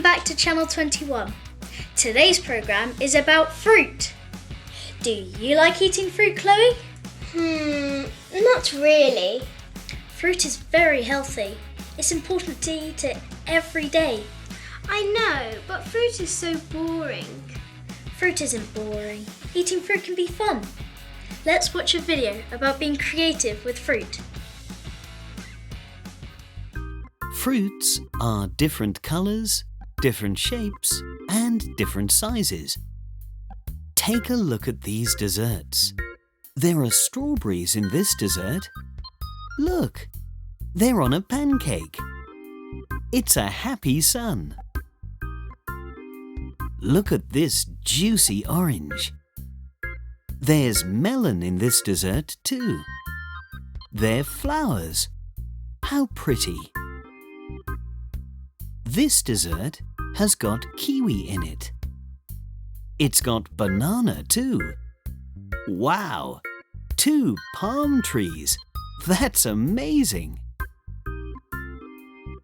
back to Channel 21. Today's programme is about fruit. Do you like eating fruit, Chloe? Not really. Fruit is very healthy. It's important to eat it every day. I know, but fruit is so boring. Fruit isn't boring. Eating fruit can be fun. Let's watch a video about being creative with fruit. Fruits are different colours, different shapes, and different sizes. Take a look at these desserts. There are strawberries in this dessert. Look, they're on a pancake. It's a happy sun. Look at this juicy orange. There's melon in this dessert too. They're flowers. How pretty. This dessert has got kiwi in it. It's got banana too. Wow! 2 palm trees. That's amazing.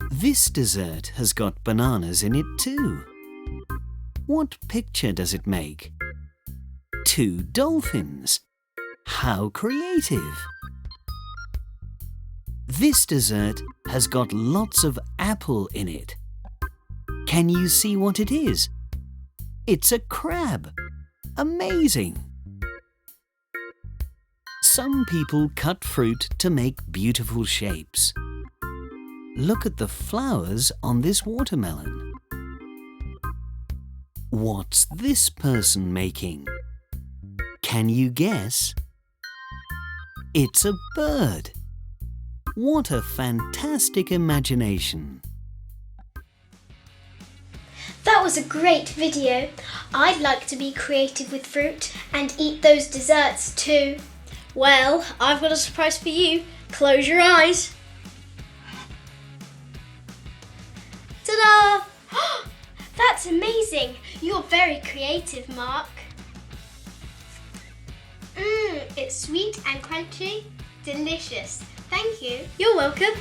This dessert has got bananas in it too. What picture does it make? 2 dolphins. How creative! This dessert has got lots of apple in it. Can you see what it is? It's a crab. Amazing! Some people cut fruit to make beautiful shapes. Look at the flowers on this watermelon. What's this person making? Can you guess? It's a bird. What a fantastic imagination! That was a great video. I'd like to be creative with fruit and eat those desserts too. Well, I've got a surprise for you. Close your eyes. Ta-da! That's amazing. You're very creative, Mark. It's sweet and crunchy. Delicious. Thank you. You're welcome.